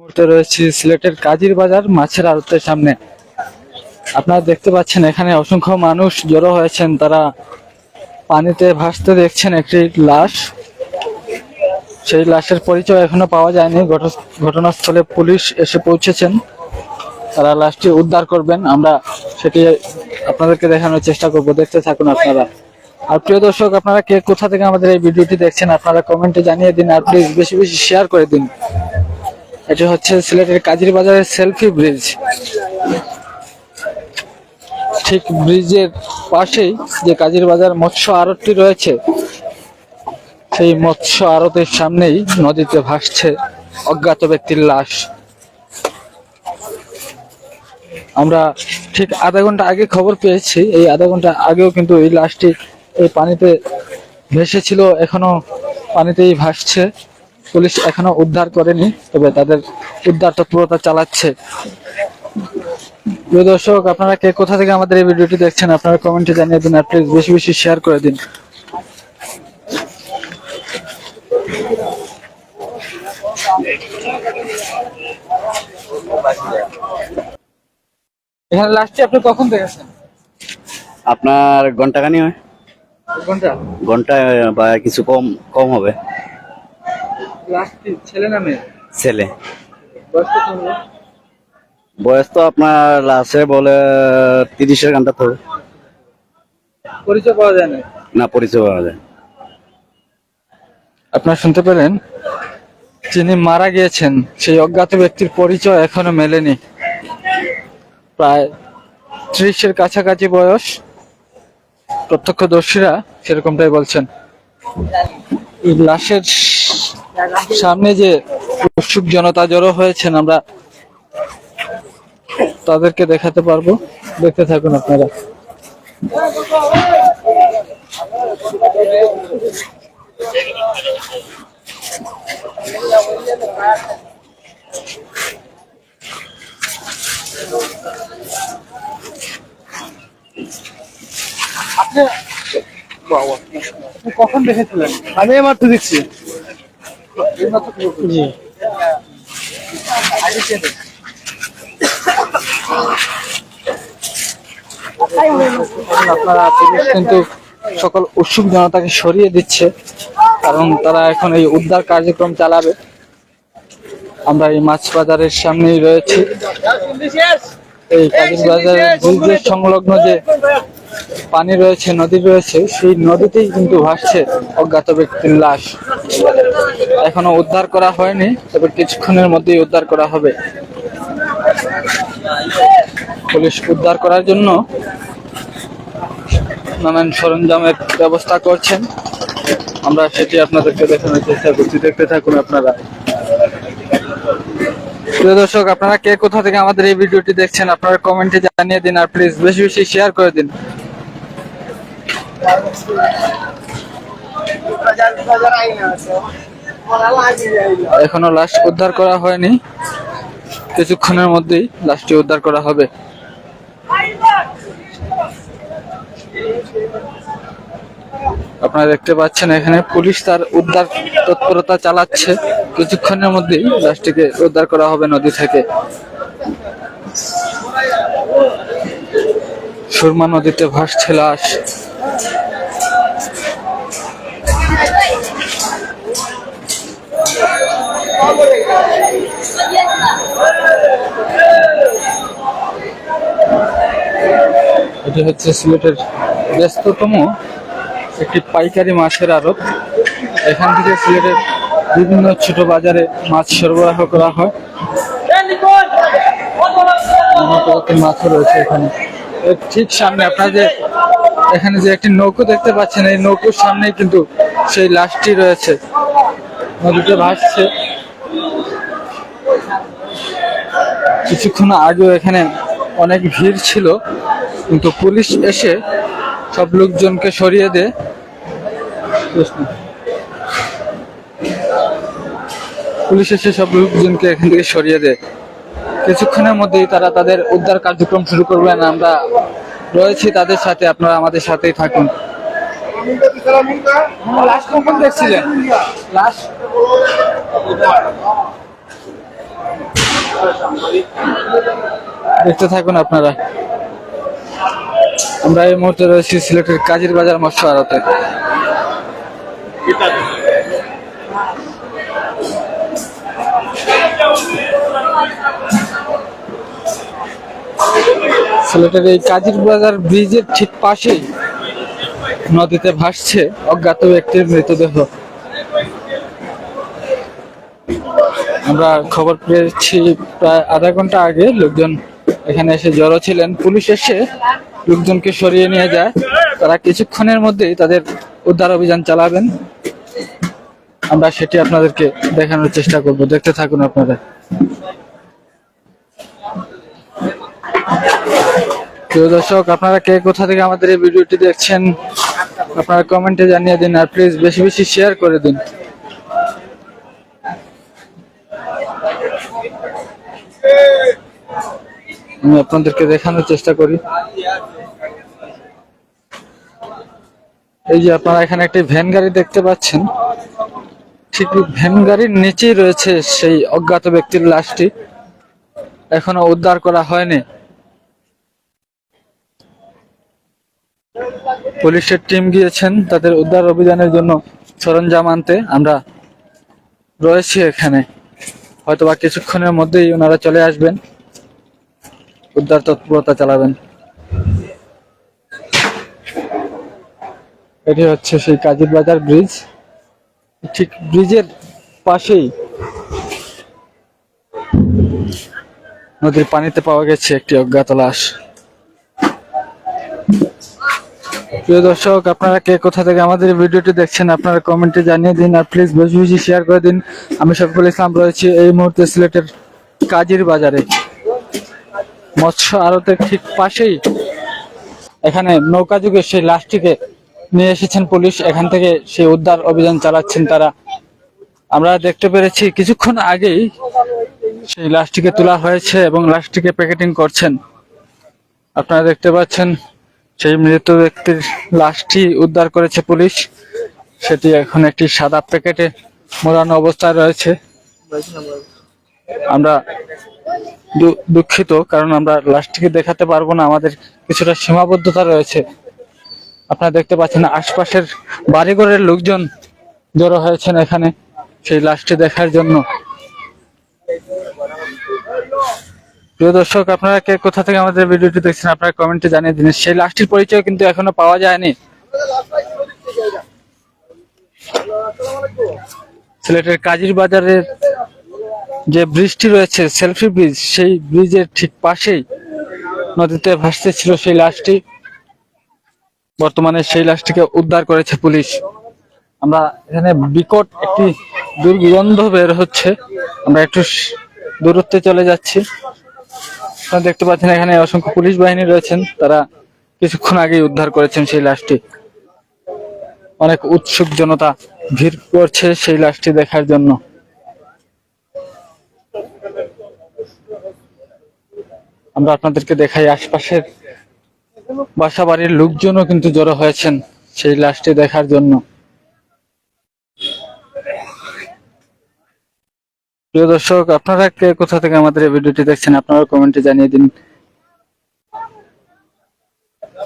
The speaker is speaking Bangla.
মুহূর্তে রয়েছে সিলেটের কাজীর বাজার মাছের আড়তের সামনে। আপনারা দেখতে পাচ্ছেন এখানে অসংখ্য মানুষ জড়ো হয়েছেন। তারা পানিতে ভাসতে দেখছেন একটি লাশ। সেই লাশের পরিচয় এখনো পাওয়া যায়নি। ঘটনাস্থলে পুলিশ এসে পৌঁছেছেন, তারা লাশটি উদ্ধার করবেন। আমরা সেটি আপনাদেরকে দেখানোর চেষ্টা করব, দেখতে থাকুন আপনারা। আর প্রিয় দর্শক, আপনারা কে কোথা থেকে আমাদের এই ভিডিওটি দেখছেন আপনারা কমেন্টে জানিয়ে দিন, আর প্লিজ বেশি বেশি শেয়ার করে দিন। এটি হচ্ছে সিলেটের কাজীর বাজারের সেলফি ব্রিজ। ঠিক ব্রিজের পাশেই যে কাজীর বাজার মৎস্য আড়তটি রয়েছে, সেই মৎস্য আড়তের সামনেই নদীতে ভাসছে অজ্ঞাত ব্যক্তির লাশ। আমরা ঠিক আধা ঘন্টা আগে খবর পেয়েছি, এই আধা ঘন্টা আগেও কিন্তু এই লাশটি এই পানিতে ভেসেছিল, এখনো পানিতেই ভাসছে। পুলিশ এখনো উদ্ধার করেনি, তবে তাদের উদ্ধার তৎপরতা চালাচ্ছে। প্রিয় দর্শক, আপনারা কে কোথা থেকে আমাদের এই ভিডিওটি দেখছেন আপনারা কমেন্টে জানিয়ে দিন, আর প্লিজ বেশি বেশি শেয়ার করে দিন। এখানে লাশটি আপনি কখন দেখেছেন? আপনার ঘন্টাখানি হয়, ঘন্টা বা কিছু কম কম হবে। লাশটি ছেলে না মেয়ে? ছেলে। বয়স কত হবে? বয়স তো আপনার লাশে বলে 30-এর ঘন্টা তো। পরিচয় পাওয়া যায় না? না, পরিচয় পাওয়া যায়। আপনারা শুনতে পেলেন, যিনি মারা গিয়েছেন সেই অজ্ঞাত ব্যক্তির পরিচয় এখনো মেলেনি। প্রায় 30-এর কাছাকাছি বয়স, প্রত্যক্ষদর্শীরা সেরকমটাই বলছেন। এই লাশের সামনে যে উৎসুক জনতা জড়ো হয়েছেন, আমরা তাদেরকে দেখাতে পারবো, দেখতে থাকুন আপনারা। আপনি কখন দেখেছিলেন? আমি মাত্র দেখছি। জি, আপনারা পুলিশ কিন্তু সকল উৎসুক জনতাকে সরিয়ে দিচ্ছে, কারণ তারা এখন এই উদ্ধার কার্যক্রম চালাবে। আমরা এই মাছ বাজারের সামনেই রয়েছি। এই কাজীর বাজারের ব্রিজের সংলগ্ন যে পানি রয়েছে, নদী রয়েছে, সেই নদীতেই কিন্তু ভাসছে অজ্ঞাত ব্যক্তির লাশ। এখনো উদ্ধার করা হয়নি, তবে কিছুক্ষণের মধ্যেই উদ্ধার করা হবে। পুলিশ উদ্ধার করার জন্য নানান সরঞ্জামের ব্যবস্থা করছেন, আমরা সেটি আপনাদেরকে দেখানোর চেষ্টা করছি, দেখতে থাকুন আপনারা। প্রিয় দর্শক, আপনারা কে কোথা থেকে আমাদের এই ভিডিওটি দেখছেন আপনারা কমেন্টে জানিয়ে দিন, আর প্লিজ বেশি বেশি শেয়ার করে দিন। এখনো লাশ উদ্ধার করা হয়নি, কিছুক্ষণের মধ্যেই লাশটি উদ্ধার করা হবে। আপনারা দেখতে পাচ্ছেন এখানে পুলিশ তার উদ্ধার তৎপরতা চালাচ্ছে, কিছুক্ষণের মধ্যেই লাশটিকে উদ্ধার করা হবে নদী থেকে। সুরমা নদীতে ভাসছে লাশ। এটি হচ্ছে সিলেটের ব্যস্ততম একটি পাইকারি মাছের আড়ত। এখান থেকে সিলেটের বিভিন্ন ছোট বাজারে মাছ সরবরাহ করা হয়। মাছও রয়েছে এখানে। এর ঠিক সামনে আপনারা যে এখানে যে একটি নৌকো দেখতে পাচ্ছেন, এই নৌকোর সামনেই কিন্তু সেই লাশটি রয়েছে, নদীতে ভাসছে। কিছুক্ষণ আগেও এখানে অনেক ভিড় ছিল, কিন্তু পুলিশ এসে সব লোকজনকে সরিয়ে দেয়। পুলিশ এসে সব লোকজনকে এখান থেকে সরিয়ে দেয়। কিছুক্ষণের মধ্যেই তারা তাদের উদ্ধার কার্যক্রম শুরু করবেন। আমরা রয়েছি তাদের সাথে, আপনারা আমাদের সাথেই থাকুন। লাশ কখন দেখছিলেন? লাশ দেখতে থাকুন আপনারা। আমরা এই মুহূর্তে রয়েছি সিলেটের কাজীর বাজার মৎস্য আড়তে। সিলেটের এই কাজীর বাজার ব্রিজের ঠিক পাশেই নদীতে ভাসছে অজ্ঞাত ব্যক্তির মৃতদেহ। আমরা খবর পেয়েছি প্রায় আধা ঘন্টা আগে লোকজন এখানে এসে জড়ো ছিলেন। পুলিশ এসে লোকজনকে সরিয়ে নিয়ে যায়। তারা কিছুক্ষণের মধ্যেই তাদের উদ্ধার অভিযান চালাবেন। আমরা সেটি আপনাদেরকে দেখানোর চেষ্টা করব, দেখতে থাকুন আপনারা। প্রিয় দর্শক, আপনারা কে কোথা থেকে আমাদের এই ভিডিওটি দেখছেন আপনারা কমেন্টে জানিয়ে দিন, আর প্লিজ বেশি বেশি শেয়ার করে দিন। আমি আপনাদেরকে দেখানোর চেষ্টা করি। এই যে আপনারা এখানে একটি ভ্যান গাড়ি দেখতে পাচ্ছেন, ঠিক ভ্যান গাড়ির নিচেই রয়েছে সেই অজ্ঞাত ব্যক্তির লাশটি। এখনো উদ্ধার করা হয়নি। পুলিশের টিম গিয়েছেন তাদের উদ্ধার অভিযানের জন্য সরঞ্জাম আনতে। আমরা রয়েছি এখানে, হয়তোবা কিছুক্ষণের মধ্যেই ওনারা চলে আসবেন, উদ্ধার তৎপরতা চালাবেন। এটি হচ্ছে সেই কাজীর বাজার ব্রিজ। ঠিক ব্রিজের পাশেই নদীর পানিতে পাওয়া গেছে একটি অজ্ঞাত লাশ। প্রিয় দর্শক, আপনারা কে কোথা থেকে আমাদের ভিডিওটি দেখছেন আপনারা কমেন্টে জানিয়ে দিন, আর প্লিজ বেশি বেশি শেয়ার করে দিন। আমি শফিকুল ইসলাম রয়েছি এই মুহূর্তে সিলেটের কাজীর বাজারে মৎস্য আড়তের ঠিক পাশেই। এখানে নৌকা যুগে সেই লাশটিকে নিয়ে এসেছেন পুলিশ, এখান থেকে সেই উদ্ধার অভিযান চালাচ্ছেন তারা। আমরা দেখতে পেরেছি কিছুক্ষণ আগেই সেই লাশটিকে তোলা হয়েছে এবং লাশটিকে প্যাকেটিং করছেন। আপনারা দেখতে পাচ্ছেন সেই মৃত ব্যক্তির লাশটি উদ্ধার করেছে পুলিশ। সেটি এখন একটি সাদা প্যাকেটে মোড়ানো অবস্থায় রয়েছে। আমরা দুঃখিত, কারণ আমরা লাশটিকে দেখাতে পারবো না, আমাদের কিছুটা সীমাবদ্ধতা রয়েছে। আপনারা দেখতে পাচ্ছেন আশপাশের বাড়িঘরের লোকজন জড়ো হয়েছেন এখানে সেই লাশটি দেখার জন্য। প্রিয় দর্শক, আপনারা কে কোথা থেকে আমাদের ভিডিওটি দেখছেন আপনারা কমেন্টে জানিয়ে দিন। সেই লাশটির পরিচয় কিন্তু এখনো পাওয়া যায়নি। সিলেটের কাজীর বাজারের যে ব্রিজটি রয়েছে সেলফি ব্রিজ, সেই ব্রিজের ঠিক পাশেই নদীতে ভাসতে ছিল সেই লাশটি। বর্তমানে সেই লাশটিকে উদ্ধার করেছে পুলিশ। আমরা এখানে বিকট একটি দুর্গন্ধ বের হচ্ছে, আমরা একটু দূরত্বে চলে যাচ্ছি। আপনারা দেখতে পাচ্ছেন এখানে অসংখ্য পুলিশ বাহিনী রয়েছেন, তারা কিছুক্ষণ আগেই উদ্ধার করেছেন সেই লাশটি। অনেক উৎসুক জনতা ভিড় করছে সেই লাশটি দেখার জন্য। আমরা আপনাদেরকে দেখাই আশপাশের বাসা বাড়ির লোকজনও কিন্তু জড়ো হয়েছেন সেই লাশটি দেখার জন্য। প্রিয় দর্শক, আপনারা কে কোথা থেকে আমাদের এই ভিডিওটি দেখছেন আপনারা কমেন্টে জানিয়ে দিন।